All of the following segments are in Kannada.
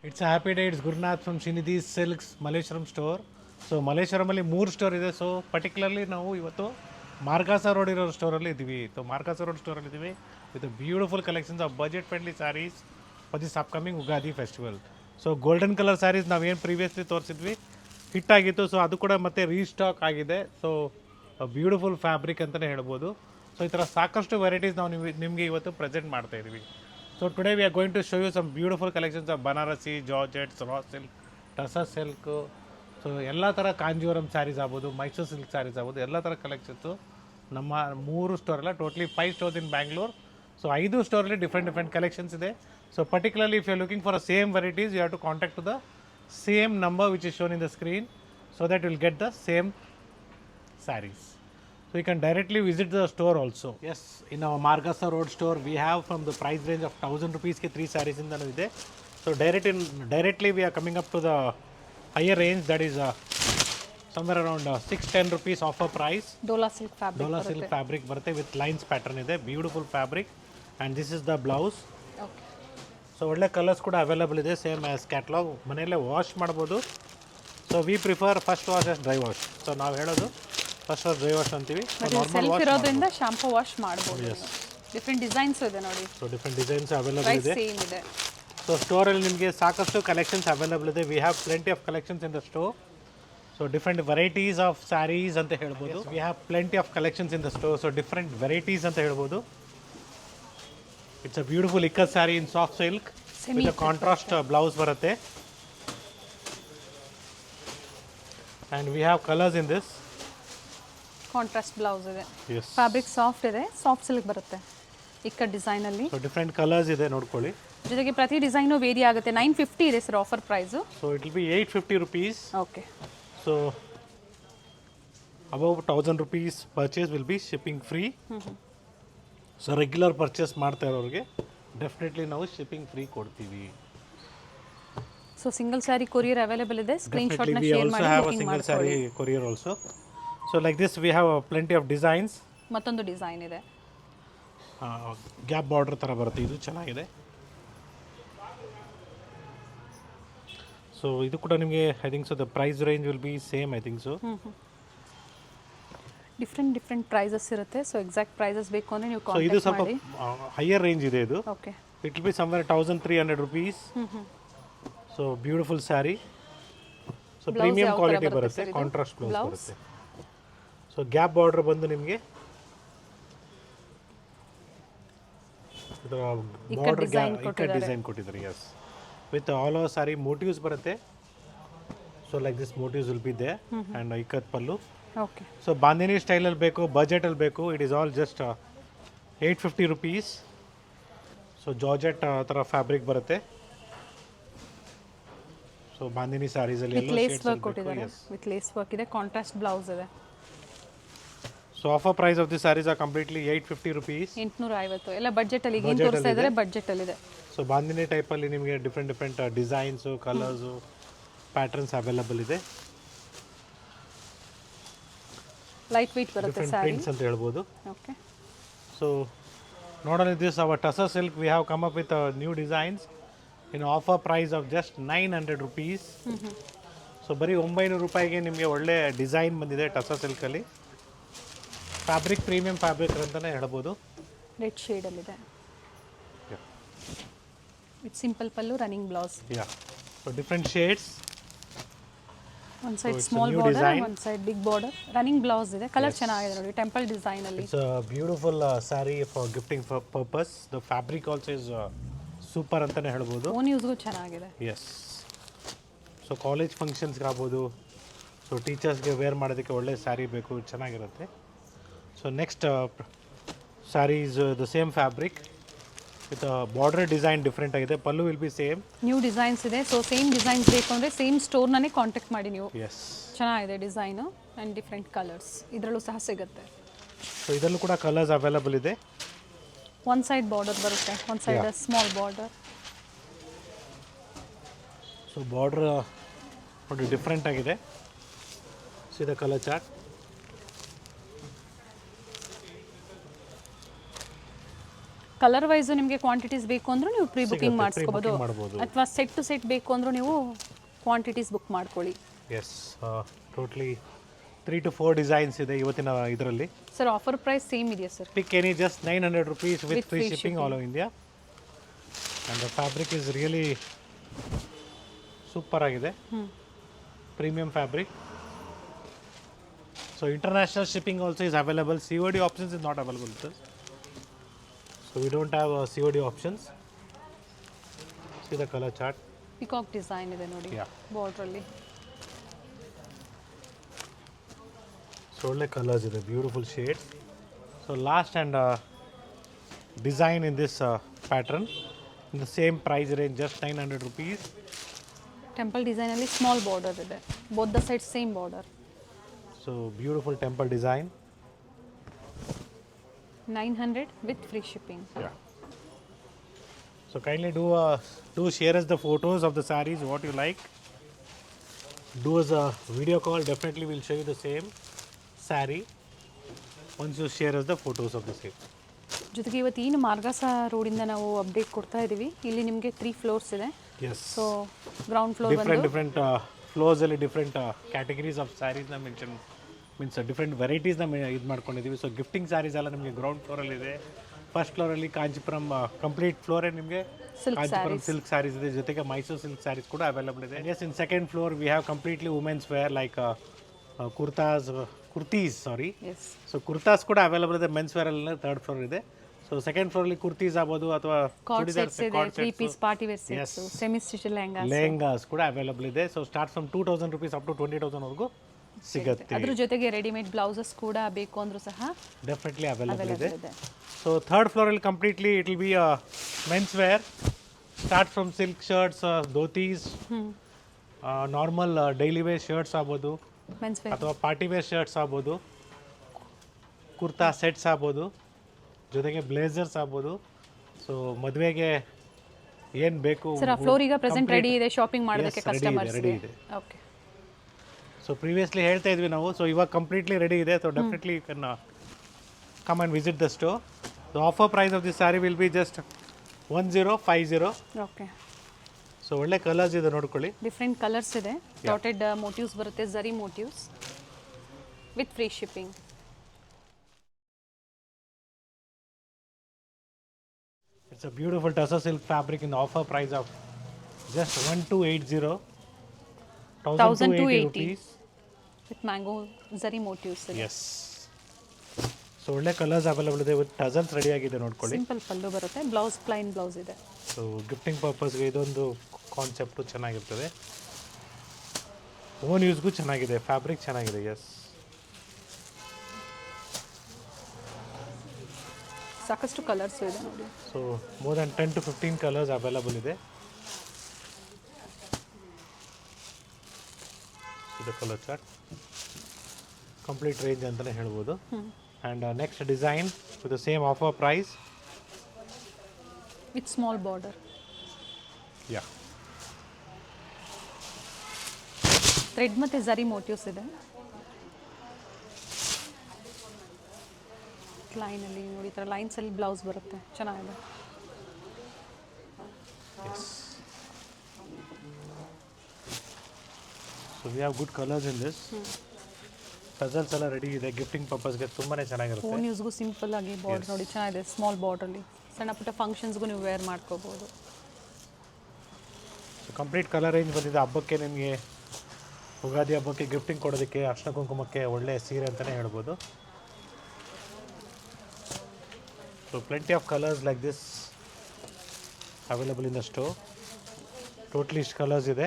It's happy day. It's Gurunath from Shrinidhi silks Malleshwaram store. So ಮಲ್ಲೇಶ್ವರಮಲ್ಲಿ 3 ಸ್ಟೋರ್ ಇದೆ. ಸೊ ಪರ್ಟಿಕ್ಯುಲರ್ಲಿ ನಾವು ಇವತ್ತು ಮಾರ್ಗಾಸ ರೋಡ್ ಇರೋ ಸ್ಟೋರಲ್ಲಿ ಇದ್ದೀವಿ. ಸೊ ಮಾರ್ಗಾಸ ರೋಡ್ ಸ್ಟೋರಲ್ಲಿ ಇದ್ದೀವಿ with beautiful collections of budget friendly sarees for this upcoming Ugadi festival. So golden colour sarees ನಾವೇನು ಪ್ರೀವಿಯಸ್ಲಿ ತೋರಿಸಿದ್ವಿ ಹಿಟ್ ಆಗಿತ್ತು. ಸೊ ಅದು ಕೂಡ ಮತ್ತೆ ರೀಸ್ಟಾಕ್ ಆಗಿದೆ. ಸೊ ಬ್ಯೂಟಿಫುಲ್ ಫ್ಯಾಬ್ರಿಕ್ ಅಂತಲೇ ಹೇಳ್ಬೋದು. ಸೊ ಈ ಥರ ಸಾಕಷ್ಟು ವೆರೈಟೀಸ್ ನಾವು ನಿಮಗೆ ಇವತ್ತು ಪ್ರೆಸೆಂಟ್ ಮಾಡ್ತಾ ಇದ್ದೀವಿ. So today we are going to show you some beautiful collections of Banarasi, Georgette, raw silk, Tussar silk. So ಎಲ್ಲ ಥರ ಕಾಂಜೀವರಂ ಸ್ಯಾರೀಸ್ ಆಗ್ಬೋದು, ಮೈಸೂರು ಸಿಲ್ಕ್ ಸ್ಯಾರೀಸ್ ಆಗ್ಬೋದು, ಎಲ್ಲ ಥರ ಕಲೆಕ್ಷನ್ಸು ನಮ್ಮ 3 ಸ್ಟೋರಲ್ಲ, totally 5 stores in Bangalore. So 5 ಸ್ಟೋರಲ್ಲಿ ಡಿಫ್ರೆಂಟ್ ಕಲೆಕ್ಷನ್ಸ್ ಇದೆ. So particularly if you are looking for a same varieties you have to contact to the same number which is shown in the screen so that will get the same sarees. So you can directly visit the store also. Yes, in our Margasa Road store we have from the price range of 1000 rupees ke 3 sarees in the ide. So directly we are coming up to the higher range, that is somewhere around 610 rupees offer price. Dola silk fabric. Dola silk fabric barutte with lines pattern ide, beautiful fabric, and this is the blouse. Okay. So ಒಳ್ಳೆ ಕಲರ್ಸ್ ಕೂಡ ಅವೈಲೇಬಲ್ ಇದೆ, ಸೇಮ್ ಆಸ್ ಕ್ಯಾಟ್ಲಾಗ್. ಮನೆಯಲ್ಲೇ ವಾಶ್ ಮಾಡ್ಬೋದು. So we prefer first wash as dry wash. So ನಾವು ಹೇಳೋದು ಫಸ್ಟ್ ವಾಶ್ ಡ್ರೈ ವಾಶ್ ಅಂತೀವಿ. ಸೆಲ್ಫ್ ಇರೋದ್ರಿಂದ ಶಾಂಪೂ ವಾಶ್ ಮಾಡ್ಬೋದು. ಡಿಫ್ರೆಂಟ್ ಡಿಸೈನ್ಸ್ ಇದೆ ನೋಡಿ. ಸೊ ಡಿಫ್ರೆಂಟ್ ಡಿಸೈನ್ಸ್ ಅವೈಲೇಬಲ್ ಇದೆ. ಸೇಮ್ ಇದೆ. ಸೊ ಸ್ಟೋರಲ್ಲಿ ನಿಮಗೆ ಸಾಕಷ್ಟು ಕಲೆಕ್ಷನ್ಸ್ ಅವೈಲೇಬಲ್ ಇದೆ. We have plenty of collections in the store. So different varieties of sarees ಅಂತ ಹೇಳ್ಬೋದು. We have plenty of collections in the store. So different varieties ಅಂತ ಹೇಳ್ಬೋದು. It's a beautiful ikkat sari in soft silk with contrast blouse ಬರುತ್ತೆ. And we have colours in this. Contrast blouse ಇದೆ. ಫ್ಯಾಬ್ರಿಕ್ ಸಾಫ್ಟ್ ಇದೆ, ಸಾಫ್ಟ್ ಸಿಲ್ಕ್ ಬರುತ್ತೆ ಇಕ್ಕ ಡಿಸೈನ್ ಅಲ್ಲಿ. ಸೊ ಡಿಫರೆಂಟ್ ಕಲರ್ಸ್ ಇದೆ ನೋಡ್ಕೊಳ್ಳಿ. ಜೊತೆಗೆ ಪ್ರತಿ ಡಿಸೈನು ವೇರಿ ಆಗುತ್ತೆ. 950 ಇದೆ sir offer price. So it will be 850 rupees. Okay. So above 1000 rupees purchase will be shipping free. So regular purchase ಮಾಡ್ತಾ ಇರೋರಿಗೆ ಡೆಫಿನೆಟ್ಲಿ ನಾವು ಶಿಪ್ಪಿಂಗ್ ಫ್ರೀ ಕೊಡ್ತೀವಿ. So single saree courier available ಇದೆ. ಸ್ಕ್ರೀನ್ ಶಾಟ್ ನ ಶೇರ್ ಮಾಡಿ booking single saree courier also. So like this we have plenty of designs. ಮತ್ತೊಂದು ಡಿಸೈನ್ ಇದೆ, ಗ್ಯಾಪ್ ಬಾರ್ಡರ್ ಥರ ಬರುತ್ತೆ. ಇದು ಚೆನ್ನಾಗಿದೆ. ಸೊ ಇದು ಕೂಡ ನಿಮಗೆ I think so the price range will be same I think so. Different prices ಇರುತ್ತೆ. ಸೊ ಎಕ್ಸಾಕ್ಟ್ ಪ್ರೈಸಸ್ ಬೇಕು ಅಂದರೆ ನೀವು ಸೊ ಇದು ಕಾಂಟ್ಯಾಕ್ಟ್ ಸ್ವಲ್ಪ ಮಾಡಿ. ಹೈಯರ್ ರೇಂಜ್ ಇದೆ ಇದು. Okay. It will be somewhere 1300 rupees. So beautiful sari. So premium quality ಬರುತ್ತೆ, ಕಾಂಟ್ರಾಸ್ಟ್ ಬ್ಲೌಸ್ ಬರುತ್ತೆ. ಸೊ ಗ್ಯಾಪ್ ಬಾರ್ಡರ್ ಬಂದು ನಿಮಗೆ ಬಾರ್ಡರ್ ಡಿಸೈನ್ ಕೊಟ್ಟಿದ್ದಾರೆ. Yes, with all over sari motifs ಬರುತ್ತೆ. So like this motifs will be there and ikkat pallu. Okay. So bandhani ಸ್ಟೈಲಲ್ಲಿ ಬೇಕು, ಬಜೆಟಲ್ಲಿ ಬೇಕು, it is all just 850 rupees. So georgette ಥರ ಫ್ಯಾಬ್ರಿಕ್ ಬರುತ್ತೆ. ಸೊ ಬಾಂದಿನಿ ಸ್ಯಾರೀಸಲ್ಲಿ ವಿತ್ ಲೇಸ್ ವರ್ಕ್ ಕೊಟ್ಟಿದ್ದಾರೆ. ವಿತ್ ಲೇಸ್ ವರ್ಕ್ ಇದೆ, ಕಾಂಟ್ರಾಸ್ಟ್ ಬ್ಲೌಸ್ ಇದೆ. So offer price of the sarees are completely 850 rupees. 850 ಎಲ್ಲ ಬಜೆಟ್ ಅಲ್ಲಿ ಏನು ತೋರಿಸ್ತಾ ಇದ್ದಾರೆ, ಬಜೆಟ್ ಅಲ್ಲಿ ಇದೆ. ಸೊ ಬಾಂದಿನಿ ಟೈಪಲ್ಲಿ ನಿಮಗೆ different designs, colours, patterns available ಇದೆ. ಲೈಟ್ ವೆಯ್ಟ್ ಬರುತ್ತೆ ಸ್ಯಾರಿ, ಪ್ರಿಂಟ್ಸ್ ಅಂತ ಹೇಳ್ಬೋದು. ಓಕೆ. ಸೊ ನೋಡೋಣ this our tussar silk we have come up with new designs in offer price of just 900 rupees. So ಬರೀ 900 ರೂಪಾಯಿಗೆ ನಿಮಗೆ ಒಳ್ಳೆ ಡಿಸೈನ್ ಬಂದಿದೆ ಟಸರ್ ಸಿಲ್ಕಲ್ಲಿ. ಫ್ಯಾಬ್ರಿಕ್ ಪ್ರೀಮಿಯಂ ಫ್ಯಾಬ್ರಿಕ್ ಅಂತಲೇ ಹೇಳ್ಬೋದು. ರೆಡ್ ಶೇಡಲ್ಲಿದೆ. With simple pallu, running blouse. Yeah, so different shades. One side small border, one side big border, running blouse ಇದೆ. ಕಲರ್ ಚೆನ್ನಾಗಿದೆ ನೋಡಿ, ಟೆಂಪಲ್ ಡಿಸೈನ್ ಅಲ್ಲಿ. It's a beautiful sari for gifting purpose. The fabric also is super ಅಂತಲೇ ಹೇಳ್ಬೋದು. ಓನ್ ಯೂಸ್ಗೂ ಚೆನ್ನಾಗಿದೆ. ಎಸ್. ಸೊ ಕಾಲೇಜ್ ಫಂಕ್ಷನ್ಸ್ಗೆ ಆಗ್ಬೋದು, ಸೊ ಟೀಚರ್ಸ್ಗೆ ವೇರ್ ಮಾಡೋದಕ್ಕೆ ಒಳ್ಳೆ ಸ್ಯಾರಿ ಬೇಕು, ಚೆನ್ನಾಗಿರುತ್ತೆ. So next sari is the same fabric with border design different ಆಗಿದೆ. Pallu will be same. New designs ಇದೆ. ಸೊ ಸೇಮ್ ಡಿಸೈನ್ಸ್ ಬೇಕು ಅಂದರೆ ಸೇಮ್ ಸ್ಟೋರ್ನೇ ಕಾಂಟ್ಯಾಕ್ಟ್ ಮಾಡಿ ನೀವು. ಎಸ್, ಚೆನ್ನಾಗಿದೆ ಡಿಸೈನು ಆ್ಯಂಡ್ ಡಿಫ್ರೆಂಟ್ ಕಲರ್ಸ್ ಇದರಲ್ಲೂ ಸಹ ಸಿಗುತ್ತೆ. ಸೊ ಇದರಲ್ಲೂ ಕೂಡ ಕಲರ್ಸ್ ಅವೈಲೇಬಲ್ ಇದೆ. ಒನ್ ಸೈಡ್ ಬಾರ್ಡರ್ ಬರುತ್ತೆ, one side small border. So border ನೋಡಿ ಡಿಫ್ರೆಂಟ್ ಆಗಿದೆ. ಸೀದಾ ಕಲರ್ ಚಾರ್ಟ್. ಕಲರ್ ವೈಸು ನಿಮಗೆ ಕ್ವಾಂಟಿಟೀಸ್ ಬೇಕು ಅಂದ್ರೂ ನೀವು ಪ್ರೀ ಬುಕಿಂಗ್ ಮಾಡಿಸ್ಕೋಬೋದು ಮಾಡ್ಬೋದು. ಅಥವಾ ಸೆಟ್ ಟು ಸೆಟ್ ಬೇಕು ಅಂದ್ರೂ ನೀವು ಕ್ವಾಂಟಿಟೀಸ್ ಬುಕ್ ಮಾಡ್ಕೊಳ್ಳಿ. ಎಸ್, ಟೋಟ್ಲಿ 3 to 4 ಡಿಸೈನ್ಸ್ ಇದೆ ಇವತ್ತಿನ ಇದರಲ್ಲಿ. ಸರ್ ಆಫರ್ ಪ್ರೈಸ್ ಸೇಮ್ ಇದೆಯಾ sir? Pick any just 900 rupees with free shipping all over India. And the fabric is really super ಆಗಿದೆ, premium fabric. So international shipping also is available. COD options is not available sir. So we don't have COD options. See the colour chart. Peacock design ಇದೆ ನೋಡಿ ಬಾರ್ಡ್ರಲ್ಲಿ. ಸೊ ಒಳ್ಳೆ ಕಲರ್ಸ್ ಇದೆ, beautiful shade. So last and design in this pattern in the same price range just 900 rupees. Temple ಡಿಸೈನಲ್ಲಿ ಸ್ಮಾಲ್ ಬಾರ್ಡರ್ ಇದೆ, both the side same border. So beautiful temple design. 900 with free shipping. So kindly do share us the photos of the sarees what you like. Do us a video call. Definitely we'll show you the same saree once you share us the photos of the same. ಜೊತೆಗೆ ಇವತ್ತು ಏನು ಮಾರ್ಗಾಸ ರೋಡಿಂದ ನಾವು ಅಪ್ಡೇಟ್ ಕೊಡ್ತಾ ಇದ್ದೀವಿ. ಇಲ್ಲಿ ನಿಮಗೆ 3 ಫ್ಲೋರ್ಸ್ ಇದೆ. Yes. So ground floor different floors ಅಲ್ಲಿ different categories of sarees ನ ಮೆನ್ಷನ್ ಮೀನ್ಸ್ ಡಿಫ್ರೆಂಟ್ ವೆರೈಟೀಸ್ ನ ಇದು ಮಾಡ್ಕೊಂಡಿದ್ದೀವಿ. ಸೊ ಗಿಫ್ಟಿಂಗ್ ಸ್ಯಾರೀಸ್ ಎಲ್ಲ ನಿಮಗೆ ಗ್ರೌಂಡ್ ಫ್ಲೋರಲ್ಲಿ ಇದೆ. ಫಸ್ಟ್ ಫ್ಲೋರಲ್ಲಿ ಕಾಂಚಿಪುರಂ ಕಂಪ್ಲೀಟ್ ಫ್ಲೋರೇ ನಿಮಗೆ ಕಾಂಚಿಪುರಂ ಸಿಲ್ಕ್ ಸ್ಯಾರೀಸ್ ಇದೆ, ಜೊತೆಗೆ ಮೈಸೂರು ಸಿಲ್ಕ್ ಸ್ಯಾರೀಸ್ ಕೂಡ ಅವೈಲಬಲ್ ಇದೆ. Yes, in second floor we have completely women's wear like kurtis. Yes. So kurtas ಕೂಡ ಅವೈಲಬಲ್ ಇದೆ. ಮೆನ್ಸ್ ವೇರ್ ಅಲ್ಲಿ ಥರ್ಡ್ ಫ್ಲೋರ್ ಇದೆ. ಸೊ ಸೆಕೆಂಡ್ ಫ್ಲೋರಲ್ಲಿ ಕುರ್ತೀಸ್ ಆಗ್ಬೋದು ಅಥವಾ ಸೆಟ್ಸ್ ಇದೆ, 3 piece party wear sets, semi stitch lehengas ಕೂಡ ಅವೈಲಬಲ್ ಇದೆ. So start from 2000 rupees up to 20,000 ವರೆಗೂ ಸಿಗುತ್ತೆ. ಅದ್ರ ಜೊತೆಗೆ ರೆಡಿಮೇಡ್ ಬ್ಲೌಸಸ್ ಕೂಡ ಬೇಕು ಅಂದ್ರೂ ಸಹ ಡೆಫಿನೆಟ್ಲಿ ಅವೈಲಬಲ್ ಇದೆ. ಸೊ ಥರ್ಡ್ ಫ್ಲೋರಲ್ಲಿ completely it will be men's wear. Start from silk shirts, dhotis, normal daily wear shirts ಆಗ್ಬೋದು ಮೆನ್ಸ್ ವೇರ್ ಅಥವಾ ಪಾರ್ಟಿ ವೇರ್ ಶರ್ಟ್ಸ್ ಆಗ್ಬೋದು, ಕುರ್ತಾ ಸೆಟ್ಸ್ ಆಗ್ಬೋದು, ಜೊತೆಗೆ ಬ್ಲೇಸರ್ಸ್ ಆಗ್ಬೋದು. ಸೊ ಮದುವೆಗೆ ಏನು ಬೇಕು ಸರ್ ಆ ಫ್ಲೋರ್ ಈಗ ಪ್ರೆಸೆಂಟ್ ರೆಡಿ ಇದೆ ಶಾಪಿಂಗ್ ಮಾಡೋದಕ್ಕೆ ಕಸ್ಟಮರ್ಸ್ ರೆಡಿ ಇದೆ. ಓಕೆ. ಸೊ ಪ್ರೀವಿಯಸ್ಲಿ ಹೇಳ್ತಾ ಇದ್ವಿ ನಾವು, ಸೊ ಇವಾಗ ಕಂಪ್ಲೀಟ್ಲಿ ರೆಡಿ ಇದೆ. So definitely you can come and visit the store. The offer price of this sari will be just 1050. Okay. So ಒಳ್ಳೆ ಕಲರ್ಸ್ ಇದೆ ನೋಡ್ಕೊಳ್ಳಿ. ಡಿಫ್ರೆಂಟ್ ಕಲರ್ಸ್ ಇದೆ, ಡಾಟೆಡ್ ಮೋಟಿವ್ಸ್ ಬರುತ್ತೆ, zari motifs with free shipping. It's a beautiful tussar silk fabric in the offer price of just 1280. 1280 rupees. With mango zari motives ಇದೆ. Yes. ಸೊ ಒಳ್ಳೆ ಕಲರ್ಸ್ ಅವೈಲಬಲ್ ಇದೆ ವಿತ್ ಟಸಲ್ಸ್ ರೆಡಿ ಆಗಿದೆ ನೋಡ್ಕೊಳ್ಳಿ. ಸಿಂಪಲ್ ಪಲ್ಲು ಬರುತ್ತೆ, ಬ್ಲೌಸ್ ಪ್ಲೈನ್ ಬ್ಲೌಸ್ ಇದೆ. ಸೊ ಗಿಫ್ಟಿಂಗ್ ಪರ್ಪಸ್ಗೆ ಇದೊಂದು ಕಾನ್ಸೆಪ್ಟು ಚೆನ್ನಾಗಿರ್ತದೆ. ಓನ್ ಯೂಸ್ಗೂ ಚೆನ್ನಾಗಿದೆ, ಫ್ಯಾಬ್ರಿಕ್ ಚೆನ್ನಾಗಿದೆ. ಎಸ್, ಸಾಕಷ್ಟು ಕಲರ್ಸ್ ಇದೆ ನೋಡಿ. So more than 10 to 15 colours available ಇದೆ. ಇದು ಕಲರ್ ಚಾರ್ಟ್ ಕಂಪ್ಲೀಟ್ ರೇಂಜ್ ಅಂತಲೇ ಹೇಳ್ಬೋದು. And next design with the same offer price with small border. Yeah, thread ಮತ್ತು ಝರಿ ಮೋಟಿವ್ಸ್ ಇದೆ. ಲೈನಲ್ಲಿ ನೋಡಿ ಈ ಥರ ಲೈನ್ಸಲ್ಲಿ ಬ್ಲೌಸ್ ಬರುತ್ತೆ, ಚೆನ್ನಾಗಿದೆ. So we have good colours in this. Tassels ಎಲ್ಲ ರೆಡಿ ಇದೆ, ಗಿಫ್ಟಿಂಗ್ ಪರ್ಪಸ್ಗೆ ತುಂಬಾ ಚೆನ್ನಾಗಿರುತ್ತೆ. ಓನ್ ಯೂಸ್ಗೂ ಸಿಂಪಲ್ ಆಗಿ ಬಾರ್ಡರ್ ನೋಡಿ ಚೆನ್ನಾಗಿದೆ, ಸ್ಮಾಲ್ ಬಾರ್ಡ್ರಲ್ಲಿ ಸಣ್ಣ ಪುಟ್ಟ ಫಂಕ್ಷನ್ಸ್ಗೂ ನೀವು ವೇರ್ ಮಾಡ್ಕೋಬೋದು. ಸೊ ಕಂಪ್ಲೀಟ್ ಕಲರ್ ರೇಂಜ್ ಬಂದಿದೆ. ಹಬ್ಬಕ್ಕೆ ನಿಮಗೆ ಯುಗಾದಿ ಹಬ್ಬಕ್ಕೆ ಗಿಫ್ಟಿಂಗ್ ಕೊಡೋದಕ್ಕೆ, ಅರ್ಶಿನ ಕುಂಕುಮಕ್ಕೆ ಒಳ್ಳೆ ಸೀರೆ ಅಂತಲೇ ಹೇಳ್ಬೋದು. So plenty of colours like this available in the store. Totally ಇಷ್ಟು ಕಲರ್ಸ್ ಇದೆ.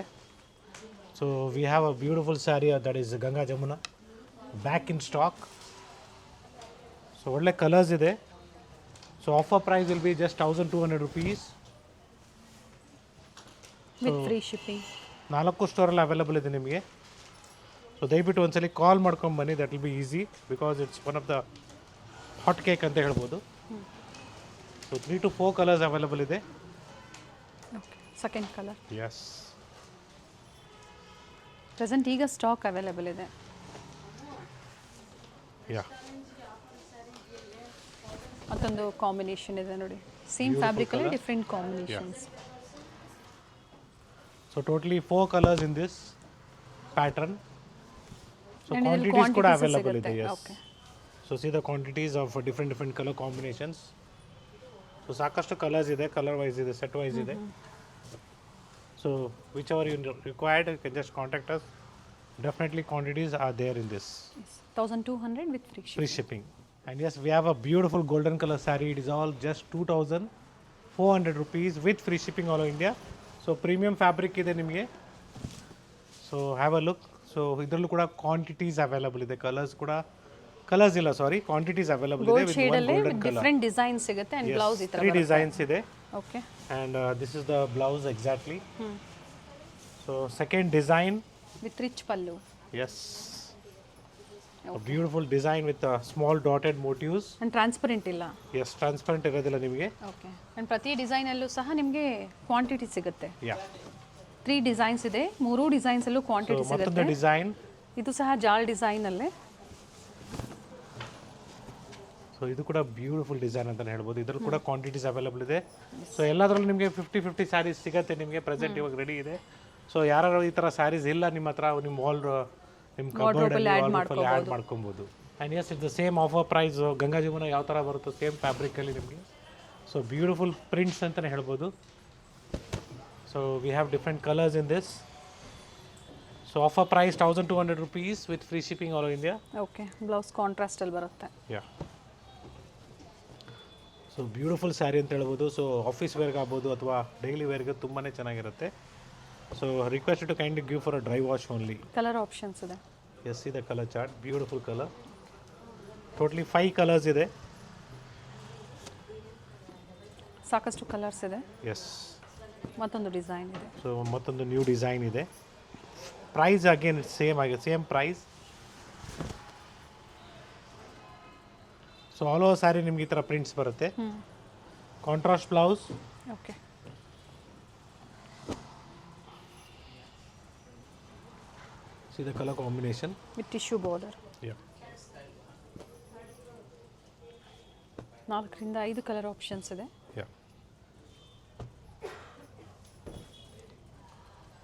So we have a beautiful sari that is Ganga Jamuna back in stock. So ಒಳ್ಳೆ ಕಲರ್ಸ್ ಇದೆ. So offer price will be just 1200 rupees. With free shipping. 4 ಸ್ಟೋರಲ್ಲಿ ಅವೈಲಬಲ್ ಇದೆ ನಿಮಗೆ. ಸೊ ದಯವಿಟ್ಟು ಒಂದ್ಸಲಿ ಕಾಲ್ ಮಾಡ್ಕೊಂಡು ಬನ್ನಿ, that will be easy because it's one of the hot cake ಅಂತ ಹೇಳ್ಬೋದು. ಸೊ 3 to 4 ಕಲರ್ಸ್ ಅವೈಲಬಲ್ ಇದೆ. Okay, second colour. Yes, present ಈಗ ಸ್ಟಾಕ್ ಅವೈಲೇಬಲ್ ಇದೆ. ಯಾ, ಮತ್ತೊಂದು ಕಾಂಬಿನೇಷನ್ ಇದೆ ನೋಡಿ. ಸೇಮ್ ಫ್ಯಾಬ್ರಿಕ್ ಅಲ್ಲಿ different combinations. So totally 4 colours in this pattern. So And ಇದ್ರಲ್ಲಿ ಕ್ವಾಂಟಿಟೀಸ್ ಕೂಡ quantities ಅವೈಲಬಲ್ ಸಿಗುತ್ತೆ. ಇದೆ. Yes. Okay. So see the quantities of different colour combinations. So ಸಾಕಷ್ಟು ಕಲರ್ಸ್ ಇದೆ, ಕಲರ್ ವೈಸ್ ಇದೆ, ಸೆಟ್ ವೈಸ್ ಇದೆ. So which ever you required you can just contact us. Definitely quantities are there in this. 1200 with free Free shipping. shipping. And yes, we have a beautiful golden color saree. It is all just 2,400 rupees with free shipping all over India. So premium fabric ಇದೆ ನಿಮಗೆ. So have a look. So ಇದರಲ್ಲೂ ಕೂಡ ಕ್ವಾಂಟಿಟೀಸ್ ಅವೈಲಬಲ್ ಇದೆ. ಕಲರ್ಸ್ ಇಲ್ಲ ಸಾರಿ, ಕ್ವಾಂಟಿಟೀಸ್ ಅವೈಲಬಲ್ ಇದೆ ಗೋಲ್ಡ್ ವಿತ್ ಶೇಡ್ ಒನ್ ಅಲ್ಲಿ ಗೋಲ್ಡನ್ ಕಲರ್. ಡಿಫ್ರೆಂಟ್ ಡಿಸೈನ್ ಸಿಗುತ್ತೆ ಅಂಡ್ ಬ್ಲೌಸ್ ಈ ತರ 3 ಡಿಸೈನ್ಸ್ ಇದೆ. Okay. And this is the blouse exactly. So second design. With rich pallu. Yes. A beautiful design with small dotted motifs. And transparent ಇಲ್ಲ. Yes, transparent ಇರೋದಿಲ್ಲ ನಿಮಗೆ. ಓಕೆ. ಅಂಡ್ ಪ್ರತಿ ಡಿಸೈನ್ ಅಲ್ಲೂ ಸಹ ನಿಮಗೆ ಕ್ವಾಂಟಿಟಿ ಸಿಗುತ್ತೆ. Yeah. 3 ಡಿಸೈನ್ಸ್ ಇದೆ, 3 ಡಿಸೈನ್ಸ್ ಅಲ್ಲೂ ಕ್ವಾಂಟಿಟಿ So ಮತ್ತೊಂದು ಸಿಗುತ್ತೆ. ಡಿಸೈನ್. ಇದು ಸಹ ಜಾಲ್ ಡಿಸೈನ್ ಅಲ್ಲೇ. ಸೊ ಇದು ಕೂಡ ಬ್ಯೂಟಿಫುಲ್ ಡಿಸೈನ್ ಅಂತ ಹೇಳ್ಬೋದು. ಇದರಲ್ಲಿ ಕೂಡ ಕ್ವಾಂಟಿಟೀಸ್ ಅವೈಲಬಲ್ ಇದೆ. ಸೊ ಎಲ್ಲದರಲ್ಲೂ ನಿಮಗೆ 50-50 ಸ್ಯಾರೀಸ್ ಸಿಗುತ್ತೆ ನಿಮಗೆ. ಪ್ರೆಸೆಂಟ್ ಇವಾಗ ರೆಡಿ ಇದೆ. ಸೊ ಯಾರು ಈ ಥರ ಸ್ಯಾರೀಸ್ ಇಲ್ಲ ನಿಮ್ಮ ಹತ್ರ, ನಿಮ್ಮ ವಾಲ್ ನಿಮ್ಮ ಕಬೋರ್ಡಲ್ಲಿ ಆ್ಯಡ್ ಮಾಡ್ಕೊಬೋದು. And yes it the same offer price. Ganga Jeevana ಯಾವ ಥರ ಬರುತ್ತೋ ಸೇಮ್ ಫ್ಯಾಬ್ರಿಕಲ್ಲಿ ನಿಮಗೆ. ಸೊ ಬ್ಯೂಟಿಫುಲ್ ಪ್ರಿಂಟ್ಸ್ ಅಂತಲೇ ಹೇಳ್ಬೋದು. So we have different colours in this. So offer price 1,200 rupees with free shipping all over India. Okay. Blouse contrast ಅಲ್ಲಿ ಬರುತ್ತೆ. ಯಾ. ಸೊ ಬ್ಯೂಟಿಫುಲ್ ಸ್ಯಾರಿ ಅಂತ ಹೇಳ್ಬೋದು. ಸೊ ಆಫೀಸ್ ವೇರ್ಗೆ ಆಗ್ಬೋದು ಅಥವಾ ಡೈಲಿ ವೇರ್ಗೆ ತುಂಬಾ ಚೆನ್ನಾಗಿರುತ್ತೆ. So request to kindly give for a dry wash only. Colour options ಇದೆ. ಎಸ್ ಇದೆ colour chart. Beautiful colour. Totally 5 colours ಇದೆ. ಸಾಕಷ್ಟು ಕಲರ್ಸ್ ಇದೆ. ಎಸ್. ಮತ್ತೊಂದು ಡಿಸೈನ್ ಇದೆ. ಸೊ ಮತ್ತೊಂದು ನ್ಯೂ ಡಿಸೈನ್ ಇದೆ. ಪ್ರೈಸ್ ಅಗೇನ್ ಸೇಮ್ ಆಗಿದೆ, same price. So all over saree ನಿಮ್ಗೆ ಈ ಥರ ಪ್ರಿಂಟ್ಸ್ ಬರುತ್ತೆ. Contrast blouse. Okay. See the color combination. With tissue border. Yeah. 4ರಿಂದ 5 ಕಲರ್ ಆಪ್ಷನ್ಸ್ ಇದೆ. Yeah.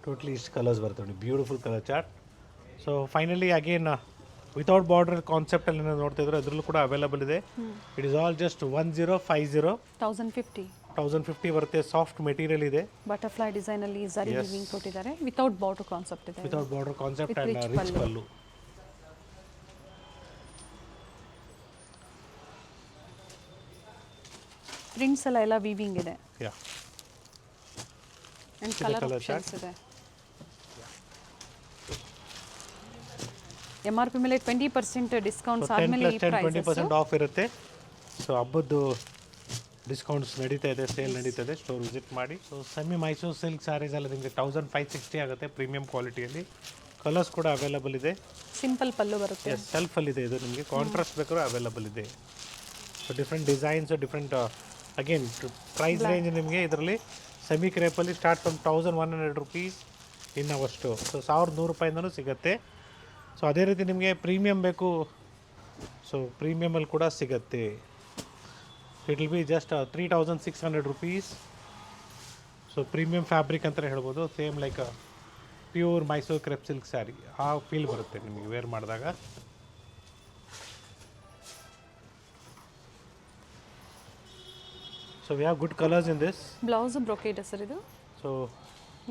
Totally ಇಷ್ಟು ಕಲರ್ಸ್ ಬರ್ತವೆ ನೋಡಿ. Beautiful colour chart. So finally again without border concept ಅಲ್ಲಿ ನಾವು ನೋಡ್ತಾ ಇದ್ರೆ ಅದರಲ್ಲೂ ಕೂಡ ಅವೈಲಬಲ್ ಇದೆ. It is all just 1050. 1050 ಬರುತ್ತೆ. ಸಾಫ್ಟ್ ಮೆಟೀರಿಯಲ್ ಇದೆ. ಬಟರ್ಫ್ಲೈ ಡಿಸೈನ್ ಅಲ್ಲಿ ಜರಿ ವಿವಿಂಗ್ ಕೊಟ್ಟಿದ್ದಾರೆ. ವಿತೌಟ್ ಬಾರ್ಡರ್ ಕಾನ್ಸೆಪ್ಟ್ ಇದೆ. Without border concept and rich pallu. Prints ಎಲ್ಲ ವೀವಿಂಗ್ ಇದೆ. ಯಾ. ಅಂಡ್ ಕಲರ್ ಆಪ್ಷನ್ಸ್ ಇದೆ. MRP ಮೇಲೆ 20% ಡಿಸ್ಕೌಂಟ್ಸ್ ಆದ್ಮೇಲೆ ಈ ಪ್ರೈಸಸ್ 20% ಆಫ್ ಇರುತ್ತೆ. ಸೊ ಹಬ್ಬದ್ದು ಡಿಸ್ಕೌಂಟ್ಸ್ ನಡೀತಾ ಇದೆ, ಸೇಲ್ ನಡೀತಾ ಇದೆ. ಸ್ಟೋರ್ ವಿಸಿಟ್ ಮಾಡಿ. So semi Mysuru silk sarees ಎಲ್ಲ ನಿಮಗೆ 1560 ಆಗುತ್ತೆ ಪ್ರೀಮಿಯಂ ಕ್ವಾಲಿಟಿಯಲ್ಲಿ. ಕಲರ್ಸ್ ಕೂಡ ಅವೈಲಬಲ್ ಇದೆ. ಸಿಂಪಲ್ ಪಲ್ಲು ಬರುತ್ತೆ. ಎಸ್, ಸೆಲ್ಫಲ್ಲಿದೆ ಇದು. ನಿಮಗೆ ಕಾಂಟ್ರಾಸ್ಟ್ ಬೇಕಾದ್ರೂ ಅವೈಲಬಲ್ ಇದೆ. So different designs, different again price range ನಿಮಗೆ ಇದರಲ್ಲಿ ಸೆಮಿ ಕ್ರೇಪಲ್ಲಿ start from 1100 rupees in our store. So 1100 ರೂಪಾಯಿಂದನೂ ಸಿಗುತ್ತೆ. ಸೊ ಅದೇ ರೀತಿ ನಿಮಗೆ ಪ್ರೀಮಿಯಮ್ ಬೇಕು, ಸೊ ಪ್ರೀಮಿಯಮಲ್ಲಿ ಕೂಡ ಸಿಗುತ್ತೆ. It will be just 3600 rupees. So premium fabric ಅಂತಲೇ ಹೇಳ್ಬೋದು. Same like pure Mysuru crepe silk saree ಆ ಫೀಲ್ ಬರುತ್ತೆ ನಿಮಗೆ ವೇರ್ ಮಾಡಿದಾಗ. So we have good colours in this. Blouse brocade sir ಇದು. ಸೊ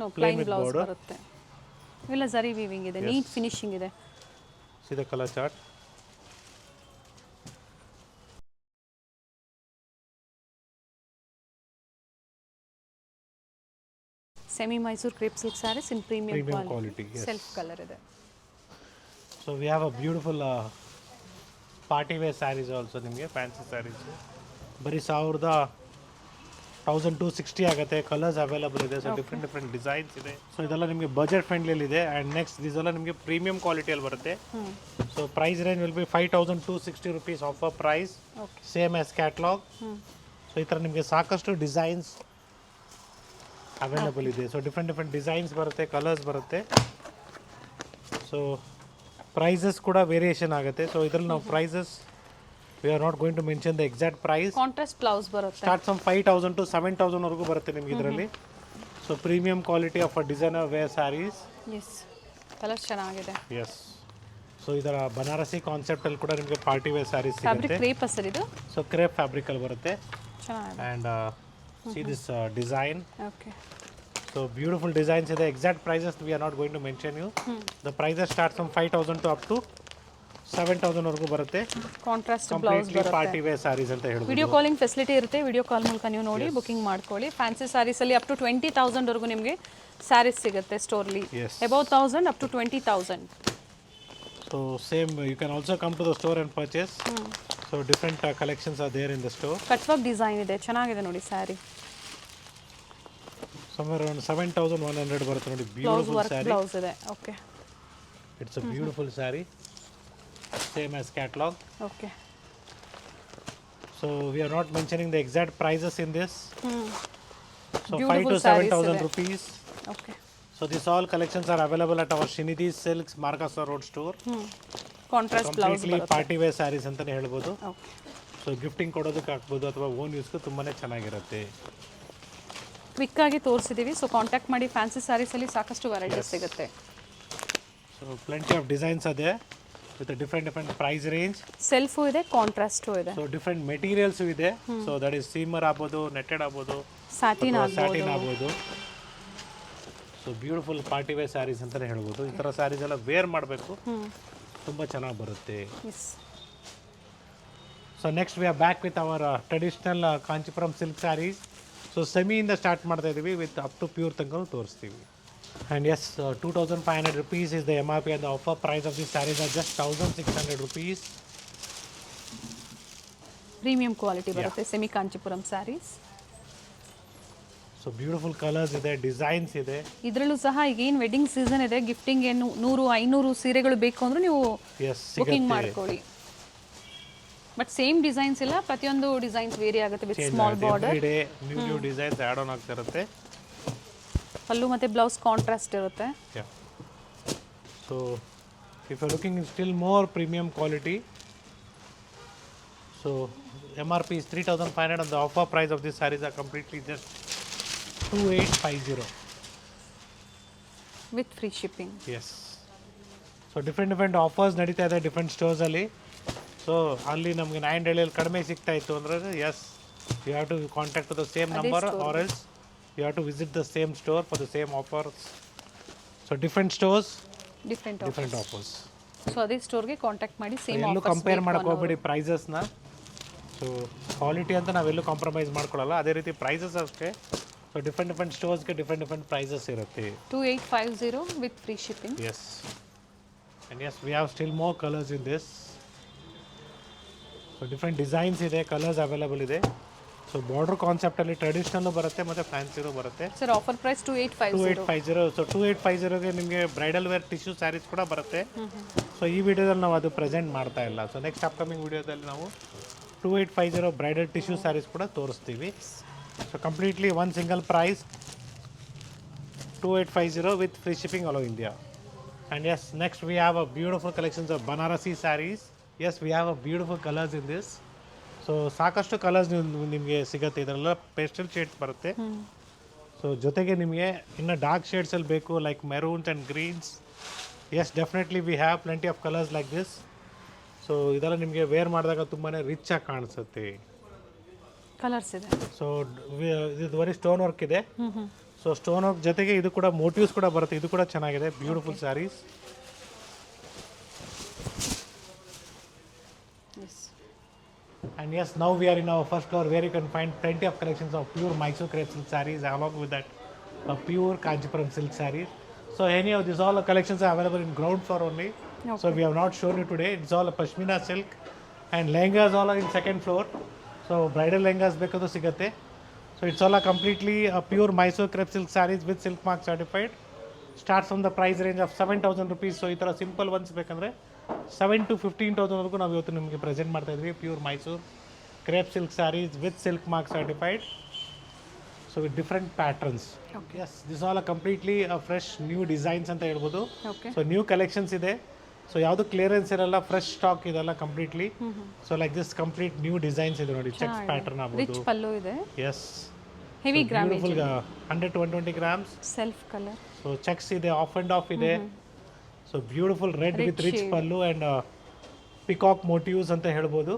ನೋ ಪ್ಲೈನ್ ಬ್ಲೌಸ್ ಬರುತ್ತೆ. ಇವೆಲ್ಲ ಜರಿ ವೀವಿಂಗ್ ಇದೆ, ನೀಟ್ ಫಿನಿಶಿಂಗ್ ಇದೆ. See the color chart. Semi Mysuru crepe silk sarees in premium quality. Yes. Self colour ಇದೆ. So we have a beautiful party wear sarees also. ನಿಮಗೆ ಫ್ಯಾನ್ಸಿ ಸ್ಯಾರೀಸ್ ಬರೀ 1260 ಆಗುತ್ತೆ. ಕಲರ್ಸ್ ಅವೈಲಬಲ್ ಇದೆ. ಸೊ ಡಿಫ್ರೆಂಟ್ ಡಿಸೈನ್ಸ್ ಇದೆ. ಸೊ ಇದೆಲ್ಲ ನಿಮಗೆ ಬಜೆಟ್ ಫ್ರೆಂಡ್ಲಿಯಲ್ಲಿ ಇದೆ. ಆ್ಯಂಡ್ ನೆಕ್ಸ್ಟ್ ಇದೆಲ್ಲ ನಿಮಗೆ ಪ್ರೀಮಿಯಂ ಕ್ವಾಲಿಟಿಯಲ್ಲಿ ಬರುತ್ತೆ. So price range will be 5260 rupees offer price, same as catalogue. So ಈ ಥರ ನಿಮಗೆ ಸಾಕಷ್ಟು ಡಿಸೈನ್ಸ್ ಅವೈಲಬಲ್ ಇದೆ. ಸೊ ಡಿಫ್ರೆಂಟ್ ಡಿಸೈನ್ಸ್ ಬರುತ್ತೆ, ಕಲರ್ಸ್ ಬರುತ್ತೆ. ಸೊ ಪ್ರೈಸಸ್ ಕೂಡ ವೇರಿಯೇಷನ್ ಆಗುತ್ತೆ. ಸೊ ಇದರಲ್ಲಿ ನಾವು prices we are not going to mention the exact price. Contrast blouse ಬರುತ್ತೆ. ಸ್ಟಾರ್ಟ್ ಫ್ರಮ್ 5,000 to 7,000 ವರೆಗೂ ಬರುತ್ತೆ ನಿಮಗೆ ಇದರಲ್ಲಿ. So premium quality of a designer wear sarees. Yes, colour ಚೆನ್ನಾಗಿದೆ. ಎಸ್, ಸೊ ಇದರ ಬನಾರಸಿ ಕಾನ್ಸೆಪ್ಟ್ ಅಲ್ಲಿ ಕೂಡ ನಿಮಗೆ ಪಾರ್ಟಿ ವೇರ್ ಸ್ಯಾರೀಸ್ ಫ್ಯಾಬ್ರಿಕ್ ಸಿಗುತ್ತೆ. ಕ್ರೇಪ್ ಸರ್ ಇದು. ಸೊ ಕ್ರೇಪ್ ಫ್ಯಾಬ್ರಿಕ್ ಅಲ್ಲಿ ಬರುತ್ತೆ. ಚೆನ್ನಾಗಿದೆ. And see this design. Okay. So beautiful designs ಇದೆ. Exact prices we are not going to mention you. The prices start from 5,000 to up to 7,000 ವರೆಗೂ ಬರುತ್ತೆ. ಕಾಂಟ್ರಾಸ್ಟ್ ಬ್ಲೌಸ್ ಕಂಪ್ಲೀಟ್ಲಿ ಬರುತ್ತೆ. ಪಾರ್ಟಿ ವೇರ್ ಸ್ಯಾರೀಸ್ ಅಂತ ಹೇಳ್ಬೋದು. ವಿಡಿಯೋ ಕಾಲಿಂಗ್ ಫೆಸಿಲಿಟಿ ಇರುತ್ತೆ. ವಿಡಿಯೋ ಕಾಲ್ ಮೂಲಕ ನೀವು ನೋಡಿ ಬುಕಿಂಗ್ ಮಾಡ್ಕೊಳ್ಳಿ. ಫ್ಯಾನ್ಸಿ ಸ್ಯಾರೀಸಲ್ಲಿ ಅಪ್ ಟು 20,000 ವರೆಗೂ ನಿಮಗೆ ಸ್ಯಾರೀಸ್ ಸಿಗುತ್ತೆ ಸ್ಟೋರ್ಲಿ. Yes. Above 1,000 up to 20,000. So same, you can also come to the store and purchase. So different collections are there in the store. Cut work design ಇದೆ, ಚೆನ್ನಾಗಿದೆ ನೋಡಿ ಸ್ಯಾರಿ. Somewhere around 7,100 ಬರುತ್ತೆ ನೋಡಿ. Blouse Beautiful work saree. Blouse ಇದೆ. Okay. It's a beautiful saree. Same as catalog. Okay. So we are not mentioning the exact prices in this. So Beautiful 5 to sarees 7,000 ಇದೆ. rupees. Okay. So these all collections are available at our Shinidhi Silks Markasa Road store. Contrast blouse Completely ಬರುತ್ತೆ. party wear sarees ಅಂತಾನೆ ಹೇಳ್ಬೋದು. ಓಕೆ. ಸೊ ಗಿಫ್ಟಿಂಗ್ ಕೊಡೋದಕ್ಕೆ ಹಾಕ್ಬೋದು ಅಥವಾ ಓನ್ ಯೂಸ್ಗೂ ತುಂಬಾ ಚೆನ್ನಾಗಿರುತ್ತೆ. ಕ್ವಿಕ್ ಆಗಿ ತೋರಿಸಿದ್ದೀವಿ. ಸೊ ಕಾಂಟ್ಯಾಕ್ಟ್ ಮಾಡಿ. ಫ್ಯಾನ್ಸಿ ಸ್ಯಾರೀಸಲ್ಲಿ ಸಾಕಷ್ಟು ವೆರೈಟೀಸ್ ಸಿಗುತ್ತೆ. ಸೊ ಪ್ಲೆಂಟಿ ಆಫ್ ಡಿಸೈನ್ಸ್ ಅದೇ with different price range. Self ಇದೆ, ಕಾಂಟ್ರಾಸ್ಟು ಇದೆ, ಸೊ ಡಿಫ್ರೆಂಟ್ ಮೆಟೀರಿಯಲ್ಸು ಇದೆ. ಸೊ ದಟ್ ಈಸ್ ಸೀಮರ್ ಆಗ್ಬೋದು, ನೆಟ್ಟೆಡ್ ಆಗ್ಬೋದು, ಸ್ಯಾಟಿನ್ ಸ್ಯಾಟಿನ್ ಆಗ್ಬೋದು. ಆಗ್ಬೋದು. So beautiful party wear sarees ಅಂತಲೇ ಹೇಳ್ಬೋದು. ಈ ಥರ ಸ್ಯಾರೀಸ್ ಎಲ್ಲ ವೇರ್ ಮಾಡಬೇಕು, ತುಂಬ ಚೆನ್ನಾಗಿ ಬರುತ್ತೆ. Yes. So next we are back with our traditional Kanchipuram silk saris. So ಸೆಮಿಯಿಂದ ಸ್ಟಾರ್ಟ್ ಮಾಡ್ತಾ ಇದ್ದೀವಿ, ವಿತ್ ಅಪ್ ಟು ಪ್ಯೂರ್ ತನಕ ತೋರಿಸ್ತೀವಿ. And yes, 2,500 rupees is the MRP and the offer price of these sarees are just 1,600 rupees. Premium quality ಬರುತ್ತೆ semi Kanchipuram saris. So beautiful colours ಇದೆ, ಡಿಸೈನ್ಸ್ ಇದೆ. ಇದರಲ್ಲೂ ಸಹ ಈಗ ಏನು ವೆಡ್ಡಿಂಗ್ ಸೀಸನ್ ಇದೆ, ಗಿಫ್ಟಿಂಗ್ ಏನು 100-500 ಸೀರೆಗಳು ಬೇಕು ಅಂದ್ರೆ ನೀವು ಎಸ್ ಬುಕಿಂಗ್ ಮಾಡ್ಕೊಳ್ಳಿ. ಬಟ್ ಸೇಮ್ ಡಿಸೈನ್ಸ್ ಇಲ್ಲ, ಪ್ರತಿಯೊಂದು ಡಿಸೈನ್ಸ್ ವೇರಿ ಆಗುತ್ತೆ with small border. Every day new designs add on ಆಗ್ತಾ ಇರುತ್ತೆ. ಪಲ್ಲು ಮತ್ತು ಬ್ಲೌಸ್ ಕಾಂಟ್ರಾಸ್ಟ್ ಇರುತ್ತೆ. So if you looking in still more premium quality, so MRP is 3,500 and the offer price of these sarees are completely just 2,850. With free shipping. Yes. So different offers ನಡೀತಾ ಇದೆ ಡಿಫ್ರೆಂಟ್ ಸ್ಟೋರ್ಸಲ್ಲಿ. ಸೊ ಅಲ್ಲಿ ನಮಗೆ ನಾಯಂಡಹಳ್ಳಿಯಲ್ಲಿ ಕಡಿಮೆ ಸಿಗ್ತಾ ಇತ್ತು ಅಂದರೆ yes, you have to contact the same number or else you have to visit the same store for the same offers. So different stores, different offers. So ಅದೇ ಸ್ಟೋರ್ಗೆ ಕಾಂಟ್ಯಾಕ್ಟ್ ಮಾಡಿ ಸೇಮ್ ಎಲ್ಲೂ ಕಂಪೇರ್ ಮಾಡಕ್ಕೆ ಹೋಗ್ಬೇಡಿ ಪ್ರೈಸಸ್ನ. ಸೊ ಕ್ವಾಲಿಟಿ ಅಂತ ನಾವೆಲ್ಲೂ ಕಾಂಪ್ರಮೈಸ್ ಮಾಡ್ಕೊಳ್ಳಲ್ಲ, ಅದೇ ರೀತಿ ಪ್ರೈಸಸ್ ಅಷ್ಟೇ. ಸೊ ಡಿಫ್ರೆಂಟ್ ಸ್ಟೋರ್ಸ್ಗೆ ಡಿಫ್ರೆಂಟ್ ಪ್ರೈಸಸ್ ಇರುತ್ತೆ. 2,850 with free shipping. Yes. And yes, we have still more colours in this. So different designs ಇದೆ, ಕಲರ್ಸ್ ಅವೈಲೇಬಲ್ ಇದೆ. ಸೊ ಬಾರ್ಡರ್ ಕಾನ್ಸೆಪ್ಟಲ್ಲಿ ಟ್ರೆಡಿಷ್ನಲ್ಲು ಬರುತ್ತೆ ಮತ್ತು ಫ್ಯಾನ್ಸಿನೂ ಬರುತ್ತೆ. Sir offer price 2,850. ಸೊ 2,850ಗೆ ನಿಮಗೆ ಬ್ರೈಡಲ್ ವೇರ್ ಟಿಶ್ಯೂ ಸ್ಯಾರೀಸ್ ಕೂಡ ಬರುತ್ತೆ. ಸೊ ಈ ವಿಡಿಯೋದಲ್ಲಿ ನಾವು ಅದು ಪ್ರೆಸೆಂಟ್ ಮಾಡ್ತಾ ಇಲ್ಲ. ಸೊ ನೆಕ್ಸ್ಟ್ ಅಪ್ಕಮಿಂಗ್ ವಿಡಿಯೋದಲ್ಲಿ ನಾವು 2,850 ಬ್ರೈಡಲ್ ಟಿಶ್ಯೂ ಸ್ಯಾರೀಸ್ ಕೂಡ ತೋರಿಸ್ತೀವಿ. So completely one single price 2,850 with free shipping all over India. And yes, next we have a beautiful collections of Banarasi saris. Yes, we have a beautiful colours in this. So ಸಾಕಷ್ಟು ಕಲರ್ಸ್ ನಿಮಗೆ ಸಿಗುತ್ತೆ. ಇದರೆಲ್ಲ ಪೇಸ್ಟಲ್ ಶೇಡ್ಸ್ ಬರುತ್ತೆ. ಸೊ ಜೊತೆಗೆ ನಿಮಗೆ ಇನ್ನು ಡಾರ್ಕ್ ಶೇಡ್ಸಲ್ಲಿ ಬೇಕು, like maroons and greens. Yes, definitely we have plenty of colours like this. So ಇದೆಲ್ಲ ನಿಮಗೆ ವೇರ್ ಮಾಡಿದಾಗ ತುಂಬಾ ರಿಚ್ ಆಗಿ ಕಾಣಿಸುತ್ತೆ. ಕಲರ್ಸ್ ಇದೆ. ಸೊ ಇದು ಬರೀ ಸ್ಟೋನ್ ವರ್ಕ್ ಇದೆ. ಸೊ ಸ್ಟೋನ್ ವರ್ಕ್ ಜೊತೆಗೆ ಇದು ಕೂಡ ಮೋಟಿವ್ಸ್ ಕೂಡ ಬರುತ್ತೆ. ಇದು ಕೂಡ ಚೆನ್ನಾಗಿದೆ, beautiful sarees. And yes, now we are in our first floor where you can find plenty of collections of pure Mysore crepe silk sarees along with that pure Kanchipuram silk sarees. So anyhow, these all the collections are available in ground floor only. Okay. So we have not shown you today. It's all a pashmina silk and lehengas all are in second floor. So bridal lehengas bekadu sigate. So it's all a completely pure Mysore crepe silk sarees with silk mark certified. Starts from the price range of 7,000 rupees. So ಈ ಥರ ಸಿಂಪಲ್ ಒನ್ಸ್ ಬೇಕಂದರೆ 7,000 to 15,000ವರೆಗೂ ನಾವು ಇವತ್ತು ನಿಮಗೆ ಪ್ರೆಸೆಂಟ್ ಮಾಡ್ತಾ ಇದ್ವಿ. Pure Mysore crepe silk sarees with silk mark certified. So with different patterns. Yes, this all completely fresh new designs ಅಂತ ಹೇಳ್ಬೋದು. ಓಕೆ. ಸೊ ನ್ಯೂ ಕಲೆಕ್ಷನ್ಸ್ ಇದೆ. ಸೊ ಯಾವುದು ಕ್ಲಿಯರೆನ್ಸ್ ಇರಲ್ಲ, ಫ್ರೆಶ್ ಸ್ಟಾಕ್ ಇದೆಲ್ಲ completely. So like this complete new designs ಇದೆ ನೋಡಿ, ಚೆಕ್ಸ್ ಪ್ಯಾಟರ್ನ್ ಆಗ್ಬೋದು. ರಿಚ್ ಪಲ್ಲು ಇದೆ, yes, heavy gram, 100 to 120 grams. Self colour. So checks ಇದೆ, ಆಫ್ ಅಂಡ್ ಆಫ್ ಇದೆ. So beautiful red with rich pallu and peacock motifs ಅಂತ ಹೇಳ್ಬೋದು.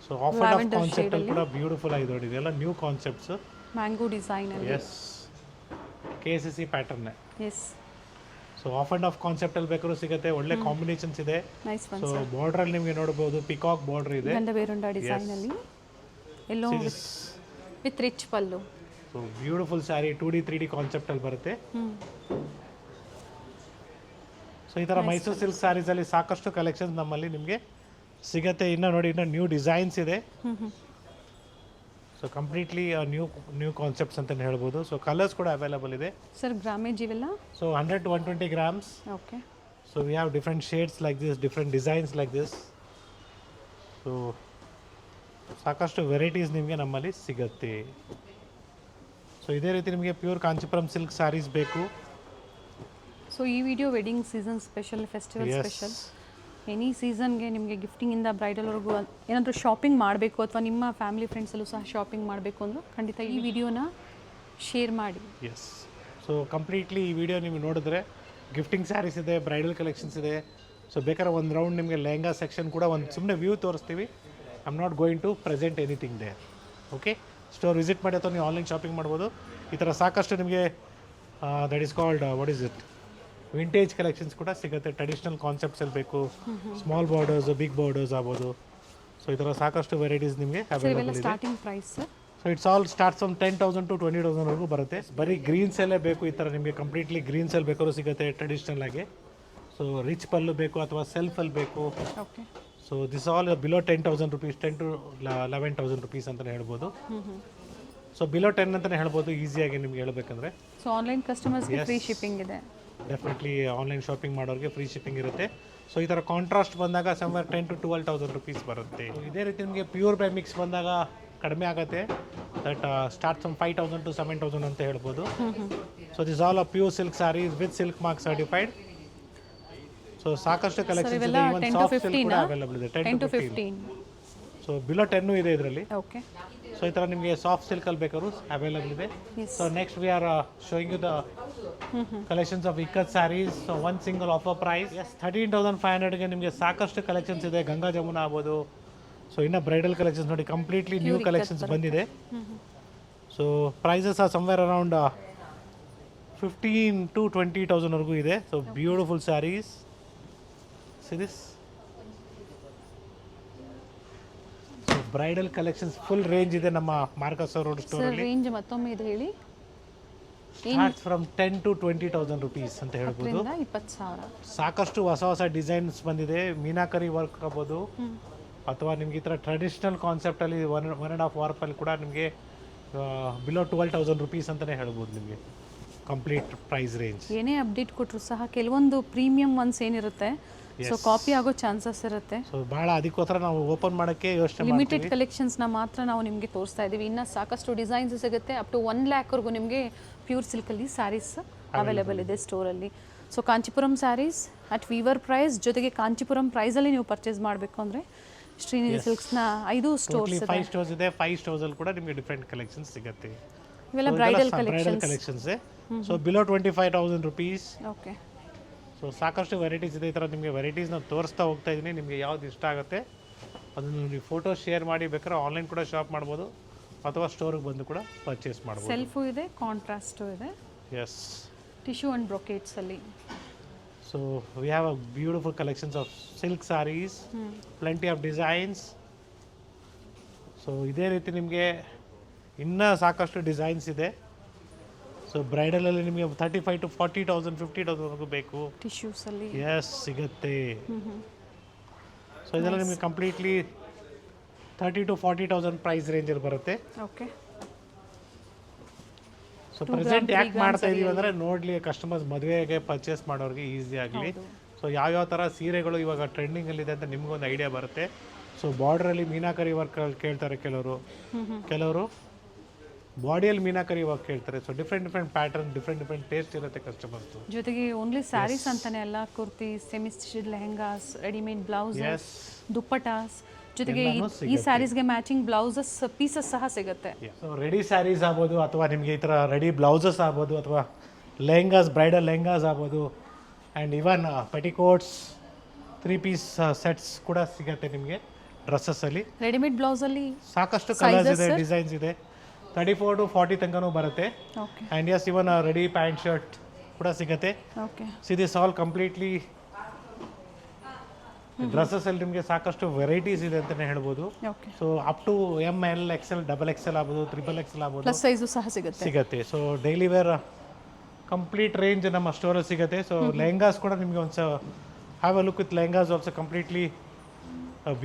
So half and half concept ಅಲ್ಲಿ ಕೂಡ ಬ್ಯೂಟಿಫುಲ್ ಆಗಿದೆ ನೋಡಿ, ಇದೆಲ್ಲ ನ್ಯೂ ಕಾನ್ಸೆಪ್ಟ್ಸ್. ಮ್ಯಾಂಗೋ ಡಿಸೈನ್ ಅಲ್ಲಿ. Yes, KCC pattern. Yes, so half and half concept ಅಲ್ಲಿ ಬೇಕಾದ್ರೂ ಸಿಗುತ್ತೆ, ಒಳ್ಳೆ ಕಾಂಬಿನೇಷನ್ಸ್ ಇದೆ. Nice one. ಸೊ ಬಾರ್ಡರ್ ಅಲ್ಲಿ ನಿಮಗೆ ನೋಡಬಹುದು ಪಿಕಾಕ್ ಬಾರ್ಡರ್ ಇದೆ, ಗಂಡ ಬೇರುಂಡ ಡಿಸೈನ್ ಅಲ್ಲಿ, ಎಲ್ಲೋ with rich pallu. So beautiful sari 2D 3D concept ಅಲ್ಲಿ ಬರುತ್ತೆ. ಸೊ ಈ ಥರ ಮೈಸೂರು ಸಿಲ್ಕ್ ಸ್ಯಾರೀಸ್ ಅಲ್ಲಿ ಸಾಕಷ್ಟು ಕಲೆಕ್ಷನ್ಸ್ ನಮ್ಮಲ್ಲಿ ನಿಮಗೆ ಸಿಗುತ್ತೆ. ಇನ್ನು ನೋಡಿ, ಇನ್ನು ನ್ಯೂ ಡಿಸೈನ್ಸ್ ಇದೆ. ಸೊ ಕಂಪ್ಲೀಟ್ಲಿ ನ್ಯೂ ಕಾನ್ಸೆಪ್ಟ್ಸ್ ಅಂತಲೇ ಹೇಳ್ಬೋದು. ಸೊ ಕಲರ್ಸ್ ಕೂಡ ಅವೈಲಬಲ್ ಇದೆ. ಸರ್ ಗ್ರಾಮೇಜ್ ಇವೆಲ್ಲ? So 100 to 120 grams. Okay. So we have different shades like this, different designs like this. So ಸಾಕಷ್ಟು ವೆರೈಟೀಸ್ ನಿಮಗೆ ನಮ್ಮಲ್ಲಿ ಸಿಗುತ್ತೆ. ಸೊ ಇದೇ ರೀತಿ ನಿಮಗೆ ಪ್ಯೂರ್ ಕಾಂಚೀಪುರಂ ಸಿಲ್ಕ್ ಸ್ಯಾರೀಸ್ ಬೇಕು. ಸೊ ಈ video wedding season special, festival special. Any ಸೀಸನ್ಗೆ ನಿಮಗೆ ಗಿಫ್ಟಿಂಗಿಂದ ಬ್ರೈಡಲ್ವರೆಗೂ ಏನಾದರೂ ಶಾಪಿಂಗ್ ಮಾಡಬೇಕು ಅಥವಾ ನಿಮ್ಮ ಫ್ಯಾಮಿಲಿ ಫ್ರೆಂಡ್ಸಲ್ಲೂ ಸಹ ಶಾಪಿಂಗ್ ಮಾಡಬೇಕು ಅಂದರೂ ಖಂಡಿತ ಈ ವಿಡಿಯೋನ ಶೇರ್ ಮಾಡಿ. ಎಸ್, ಸೊ ಕಂಪ್ಲೀಟ್ಲಿ ಈ ವಿಡಿಯೋ ನೀವು ನೋಡಿದ್ರೆ ಗಿಫ್ಟಿಂಗ್ ಸ್ಯಾರೀಸ್ ಇದೆ, ಬ್ರೈಡಲ್ ಕಲೆಕ್ಷನ್ಸ್ ಇದೆ. ಸೊ ಬೇಕಾದ್ರೆ ಒಂದು ರೌಂಡ್ ನಿಮಗೆ ಲೆಹಂಗಾ ಸೆಕ್ಷನ್ ಕೂಡ ಒಂದು ಸುಮ್ಮನೆ ವ್ಯೂ ತೋರಿಸ್ತೀವಿ. I am not going to present anything there. Okay, store visit ಮಾಡಿ ಅಥವಾ ನೀವು ಆನ್ಲೈನ್ ಶಾಪಿಂಗ್ ಮಾಡ್ಬೋದು. ಈ ಥರ ಸಾಕಷ್ಟು ನಿಮಗೆ that is called what is it, vintage collections ಕೂಡ ಸಿಗುತ್ತೆ. ಟ್ರೆಡಿಷನಲ್ ಕಾನ್ಸೆಪ್ಟ್ಸಲ್ಲಿ ಬೇಕು, ಸ್ಮಾಲ್ ಬಾರ್ಡರ್ಸ್, ಬಿಗ್ ಬಾರ್ಡರ್ಸ್ ಆಗ್ಬೋದು. ಸೊ ಈ ಥರ ಸಾಕಷ್ಟು ವೆರೈಟೀಸ್ ನಿಮಗೆ ಅವೈಲೇಬಲ್ ಇದೆ. Starting price so it's all starts from 10,000 to 20,000 ವರೆಗೂ ಬರುತ್ತೆ. ಬರೀ ಗ್ರೀನ್ಸಲ್ಲೇ ಬೇಕು, ಈ ಥರ ನಿಮಗೆ ಕಂಪ್ಲೀಟ್ಲಿ ಗ್ರೀನ್ಸಲ್ಲಿ ಬೇಕಾದ್ರೂ ಸಿಗುತ್ತೆ ಟ್ರೆಡಿಷ್ನಲ್ ಆಗಿ. ಸೊ ರಿಚ್ ಪಲ್ಲು ಬೇಕು ಅಥವಾ ಸೆಲ್ಫಲ್ಲಿ ಬೇಕು. Okay. So this all below 10,000 rupees, 10 to 11,000 rupees ಅಂತಲೇ ಹೇಳ್ಬೋದು. ಸೊ ಬಿಲೋ 10 ಅಂತಲೇ ಹೇಳ್ಬೋದು ಈಸಿಯಾಗಿ ನಿಮ್ಗೆ ಹೇಳ್ಬೇಕಂದ್ರೆ. ಸೊ ಆನ್ಲೈನ್ ಕಸ್ಟಮರ್ಸ್ಗೆ ಫ್ರೀ ಶಿಪ್ಪಿಂಗ್ ಇದೆ. ಡೆಫಿನೆಟ್ಲಿ ಆನ್ಲೈನ್ ಶಾಪಿಂಗ್ ಮಾಡೋರಿಗೆ ಫ್ರೀ ಶಿಪ್ಪಿಂಗ್ ಇರುತ್ತೆ. ಸೊ ಈ ಥರ ಕಾಂಟ್ರಾಸ್ಟ್ ಬಂದಾಗ ಸಮ್ವೇರ್ 10 to 12,000 rupees ಬರುತ್ತೆ. ಇದೇ ರೀತಿ ನಿಮಗೆ ಪ್ಯೂರ್ ಬೈ ಮಿಕ್ಸ್ ಬಂದಾಗ ಕಡಿಮೆ ಆಗುತ್ತೆ. ದಟ್ ಸ್ಟಾರ್ಟ್ ಫ್ರಮ್ 5,000 to 7,000 ಅಂತ ಹೇಳ್ಬೋದು. So this all pure silk sarees with silk mark certified. So ಸಾಕಷ್ಟು ಕಲೆಕ್ಷನ್ಸ್ ಇದೆ. ಈವನ್ ಸಾಫ್ಟ್ ಸಿಲ್ಕ್ ಕೂಡ ಅವೈಲೇಬಲ್ ಇದೆ. 10 to 15. ಸೊ ಬಿಲೋ 10 ಇದೆ ಇದರಲ್ಲಿ. ಓಕೆ. ಸೊ ಈ ಥರ ನಿಮಗೆ ಸಾಫ್ಟ್ ಸಿಲ್ಕಲ್ಲಿ ಬೇಕಾದ್ರೂ ಅವೈಲೇಬಲ್ ಇದೆ. So next we are showing you the collections of ikkat saris. So one single offer price 13,500ಗೆ ನಿಮಗೆ ಸಾಕಷ್ಟು ಕಲೆಕ್ಷನ್ಸ್ ಇದೆ. ಗಂಗಾ ಜಮುನಾ ಆಗ್ಬೋದು. ಸೊ ಇನ್ನು ಬ್ರೈಡಲ್ ಕಲೆಕ್ಷನ್ಸ್ ನೋಡಿ, ಕಂಪ್ಲೀಟ್ಲಿ ನ್ಯೂ ಕಲೆಕ್ಷನ್ಸ್ ಬಂದಿದೆ. So prices are somewhere around 15,000 to 20,000 ವರೆಗೂ ಇದೆ. So beautiful saris. See this bridal collections full range ಇದೆ ನಮ್ಮ ಮಾರ್ಕಸ್ ರೋಡ್ ಸ್ಟೋರ್ ಅಲ್ಲಿ. ರೇಂಜ್ ಮತ್ತೊಮ್ಮೆ ಇದು ಹೇಳಿ. ಸ್ಟಾರ್ಟ್ಸ್ ಫ್ರಮ್ 10 to 20,000 rupees ಅಂತ ಹೇಳ್ಬೋದು. 20,000. ಸಾಕಷ್ಟು ಹೊಸ ಹೊಸ ಡಿಸೈನ್ಸ್ ಬಂದಿದೆ. ಮೀನಾಕರಿ ವರ್ಕ್ ಆಗ್ಬೋದು ಅಥವಾ ನಿಮ್ಗೆ ಈ ಥರ ಟ್ರೆಡಿಷನಲ್ ಕಾನ್ಸೆಪ್ಟಲ್ಲಿ 1.5 ವಾರ್ಪಲ್ಲಿ ಕೂಡ ನಿಮಗೆ ಬಿಲೋ 12,000 rupees ಅಂತಲೇ ಹೇಳ್ಬೋದು ನಿಮಗೆ ಕಂಪ್ಲೀಟ್ ಪ್ರೈಸ್ ರೇಂಜ್. ಏನೇ ಅಪ್ಡೇಟ್ ಕೊಟ್ಟರು ಸಹ ಕೆಲವೊಂದು ಪ್ರೀಮಿಯಂ ಒನ್ಸ್ ಏನಿರುತ್ತೆ ಸೊ ಕಾಪಿ ಆಗೋ ಚಾನ್ಸಸ್ ಇರುತ್ತೆ. ಸೊ ಭಾಳ ಅದಕ್ಕೋಸ್ಕರ ನಾವು ಓಪನ್ ಮಾಡೋಕ್ಕೆ ಯೋಚನೆ ಲಿಮಿಟೆಡ್ ಕಲೆಕ್ಷನ್ಸ್ನ ಮಾತ್ರ ನಾವು ನಿಮಗೆ ತೋರಿಸ್ತಾ ಇದ್ದೀವಿ. ಇನ್ನು ಸಾಕಷ್ಟು ಡಿಸೈನ್ಸ್ ಸಿಗುತ್ತೆ. ಅಪ್ ಟು 1 lakhವರೆಗೂ ನಿಮಗೆ ಪ್ಯೂರ್ ಸಿಲ್ಕಲ್ಲಿ ಸ್ಯಾರೀಸ್ ಅವೈಲೇಬಲ್ ಇದೆ ಸ್ಟೋರಲ್ಲಿ. So Kanchipuram saris at weaver price, ಜೊತೆಗೆ ಕಾಂಚೀಪುರಂ ಪ್ರೈಸಲ್ಲಿ ನೀವು ಪರ್ಚೇಸ್ ಮಾಡಬೇಕು ಅಂದರೆ ಶ್ರೀನಿಧಿ ಸಿಲ್ಕ್ಸ್ನ 5 ಸ್ಟೋರ್ಸ್ ಇದೆ. 5 ಸ್ಟೋರ್ಸ್ ಇದೆ. 5 ಸ್ಟೋರ್ಸಲ್ಲಿ ಕೂಡ ನಿಮಗೆ ಡಿಫ್ರೆಂಟ್ ಕಲೆಕ್ಷನ್ಸ್ ಸಿಗುತ್ತೆ. ಇವೆಲ್ಲ bridal collections. So below 25,000 rupees. Okay. So ಸಾಕಷ್ಟು ವೆರೈಟೀಸ್ ಇದೆ. ಈ ಥರ ನಿಮಗೆ ವೆರೈಟೀಸ್ನ ತೋರಿಸ್ತಾ ಹೋಗ್ತಾ ಇದ್ದೀನಿ. ನಿಮಗೆ ಯಾವ್ದು ಇಷ್ಟ ಆಗುತ್ತೆ ಅದನ್ನು ನೀವು ಫೋಟೋ ಶೇರ್ ಮಾಡಿ ಬೇಕಾದ್ರೆ ಆನ್ಲೈನ್ ಕೂಡ ಶಾಪ್ ಮಾಡ್ಬೋದು ಅಥವಾ ಸ್ಟೋರಿಗೆ ಬಂದು ಕೂಡ ಪರ್ಚೇಸ್ ಮಾಡ್ಬೋದು. ಸೆಲ್ಫು ಇದೆ, ಕಾಂಟ್ರಾಸ್ಟು ಇದೆ. ಎಸ್, ಟಿಶ್ಯೂ ಆ್ಯಂಡ್ ಬ್ರೊಕೇಟ್ಸಲ್ಲಿ. So we have a beautiful collections of silk saris, plenty of designs. So ಇದೇ ರೀತಿ ನಿಮಗೆ ಇನ್ನೂ ಸಾಕಷ್ಟು ಡಿಸೈನ್ಸ್ ಇದೆ. ಸೊ ಬ್ರೈಡಲಲ್ಲಿ ನಿಮಗೆ 35,000 to 40,000, 50,000ವರೆಗೂ ಬೇಕು. ಟಿಶ್ಯೂಸಲ್ಲಿ ಎಸ್ ಸಿಗುತ್ತೆ. ಸೊ ಇದೆಲ್ಲ ನಿಮಗೆ ಕಂಪ್ಲೀಟ್ಲಿ 30,000 to 40,000 ಪ್ರೈಸ್ ರೇಂಜಲ್ಲಿ ಬರುತ್ತೆ. ಓಕೆ. ಸೊ ಪ್ರೆಸೆಂಟ್ ಯಾಕೆ ಮಾಡ್ತಾ ಇದೀವಿ ಅಂದರೆ ನೋಡಲಿ ಕಸ್ಟಮರ್ಸ್ ಮದುವೆಗೆ ಪರ್ಚೇಸ್ ಮಾಡೋರಿಗೆ ಈಸಿ ಆಗಲಿ. ಸೊ ಯಾವ್ಯಾವ ಥರ ಸೀರೆಗಳು ಇವಾಗ ಟ್ರೆಂಡಿಂಗಲ್ಲಿದೆ ಅಂತ ನಿಮಗೊಂದು ಐಡಿಯಾ ಬರುತ್ತೆ. ಸೊ ಬಾರ್ಡ್ರಲ್ಲಿ ಮೀನಾಕರಿ ವರ್ಕ್ ಕೇಳ್ತಾರೆ ಕೆಲವರು ಬಾಡಿಯಲ್ಲಿ ಮೀನಾಕರಿ ವರ್ಕ್ ಹೇಳ್ತಾರೆ. So different pattern, different taste ಇರುತ್ತೆ ಕಸ್ಟಮರ್ಸು. ಜೊತೆಗೆ ಓನ್ಲಿ ಸ್ಯಾರೀಸ್ ಅಂತಾನೆ ಅಲ್ಲ, kurti, semi stitched lehengas, readymade blouse, dupattas, ಜೊತೆಗೆ ಈ ಸ್ಯಾರೀಸ್ಗೆ ಮ್ಯಾಚಿಂಗ್ ಬ್ಲೌಸಸ್ ಪೀಸಸ್ ಸಹ ಸಿಗುತ್ತೆ. ಸೊ ರೆಡಿ ಸ್ಯಾರೀಸ್ ಆಗ್ಬೋದು, ಅಥವಾ ನಿಮಗೆ ಈ ಥರ ರೆಡಿ ಬ್ಲೌಸಸ್ ಆಗ್ಬೋದು, ಅಥವಾ ಲೆಹಂಗಾಸ್, ಬ್ರೈಡಲ್ ಲೆಹಂಗಾಸ್ ಆಗ್ಬೋದು, and even petticoats, 3 piece sets ಕೂಡ ಸಿಗುತ್ತೆ ನಿಮಗೆ ಡ್ರೆಸ್ಸಸ್ಸಲ್ಲಿ. ರೆಡಿಮೇಡ್ ಬ್ಲೌಸಲ್ಲಿ ಸಾಕಷ್ಟು ಕಲರ್ಸ್ ಇದೆ, ಡಿಸೈನ್ಸ್ ಇದೆ. 34 to 40 ತನಕನೂ ಬರುತ್ತೆ. Okay and yes even ready pant shirt ಕೂಡ ಸಿಗುತ್ತೆ. Okay see this all completely ಡ್ರೆಸ್ಸಲ್ಲಿ ನಿಮಗೆ ಸಾಕಷ್ಟು ವೆರೈಟೀಸ್ ಇದೆ ಅಂತಲೇ ಹೇಳ್ಬೋದು. Okay so up to ML, XL, XXL ಆಗ್ಬೋದು, XXL ಆಗ್ಬೋದು, ಪ್ಲಸ್ ಸೈಜು ಸಹ ಸಿಗುತ್ತೆ. So daily wear complete range ನಮ್ಮ ಸ್ಟೋರಲ್ಲಿ ಸಿಗುತ್ತೆ. ಸೊ ಲೆಹಂಗಾಸ್ ಕೂಡ ನಿಮಗೆ ಒಂದು have a look with lehengas also, completely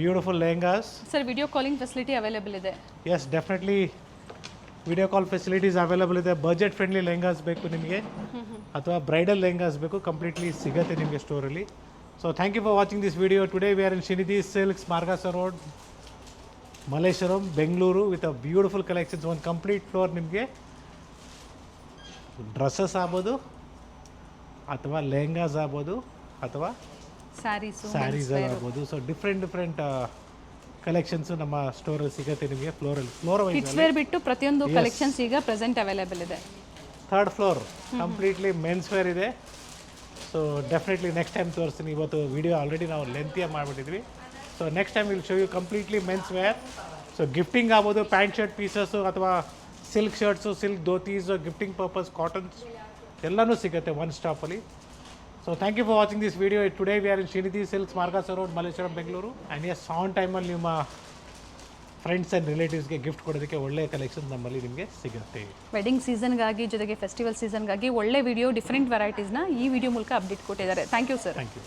beautiful lehengas. Sir video calling facility available ಇದೆ. Yes, definitely video call facilities available ಇದೆ. ಬಜೆಟ್ ಫ್ರೆಂಡ್ಲಿ ಲೆಹಂಗಾಸ್ ಬೇಕು ನಿಮಗೆ, ಅಥವಾ ಬ್ರೈಡಲ್ ಲೆಹಂಗಾಸ್ ಬೇಕು, ಕಂಪ್ಲೀಟ್ಲಿ ಸಿಗುತ್ತೆ ನಿಮಗೆ ಸ್ಟೋರಲ್ಲಿ. So thank you for watching this video. Today we are in Shrinidhi silks, Margosa road, Malleshwaram, Bengaluru, with a beautiful collections. ಒಂದು ಕಂಪ್ಲೀಟ್ ಫ್ಲೋರ್ ನಿಮಗೆ ಡ್ರೆಸ್ಸಸ್ ಆಗ್ಬೋದು, ಅಥವಾ ಲೆಹಂಗಾಸ್ ಆಗ್ಬೋದು, ಅಥವಾ ಸ್ಯಾರೀಸ್ ಆಗ್ಬೋದು. ಸೊ ಡಿಫ್ರೆಂಟ್ ಕಲೆಕ್ಷನ್ಸು ನಮ್ಮ ಸ್ಟೋರಲ್ಲಿ ಸಿಗುತ್ತೆ ನಿಮಗೆ. ಫ್ಲೋರ್ ಕಿಡ್ಸ್ ವೇರ್ ಬಿಟ್ಟು ಪ್ರತಿಯೊಂದು ಕಲೆಕ್ಷನ್ಸ್ ಈಗ ಪ್ರೆಸೆಂಟ್ ಅವೈಲೇಬಲ್ ಇದೆ. 3rd floor completely men's wear ಇದೆ. ಸೊ ಡೆಫಿನೆಟ್ಲಿ ನೆಕ್ಸ್ಟ್ ಟೈಮ್ ತೋರಿಸ್ತೀನಿ. ಇವತ್ತು ವಿಡಿಯೋ ಆಲ್ರೆಡಿ ನಾವು ಲೆಂತಿಯಾಗಿ ಮಾಡಿಬಿಟ್ಟಿದ್ವಿ. So next time will show you completely men's wear. So gifting ಆಗ್ಬೋದು, ಪ್ಯಾಂಟ್ ಶರ್ಟ್ ಪೀಸಸ್ಸು, ಅಥವಾ silk shirts, silk dhotis, gifting purpose, cottons ಎಲ್ಲನೂ ಸಿಗುತ್ತೆ ಒನ್ ಸ್ಟಾಪಲ್ಲಿ. So thank you for watching this video. Today we are in Shrinidhi silks, Margosa road, Malleshwaram, Bengaluru. And yes, on ಟೈಮಲ್ಲಿ ನಿಮ್ಮ ಫ್ರೆಂಡ್ಸ್ ಆ್ಯಂಡ್ ರಿಲೇಟಿವ್ಸ್ಗೆ ಗಿಫ್ಟ್ ಕೊಡೋದಕ್ಕೆ ಒಳ್ಳೆಯ ಕಲೆಕ್ಷನ್ ನಮ್ಮಲ್ಲಿ ನಿಮಗೆ ಸಿಗುತ್ತೆ. ವೆಡ್ಡಿಂಗ್ ಸೀಸನ್ಗಾಗಿ, ಜೊತೆಗೆ ಫೆಸ್ಟಿವಲ್ ಸೀಸನ್ಗಾಗಿ ಒಳ್ಳೆ ವಿಡಿಯೋ, ಡಿಫ್ರೆಂಟ್ ವೆರೈಟೀಸ್ನ ಈ ವಿಡಿಯೋ ಮೂಲಕ ಅಪ್ಡೇಟ್ ಕೊಟ್ಟಿದ್ದಾರೆ. Thank you sir. Thank you.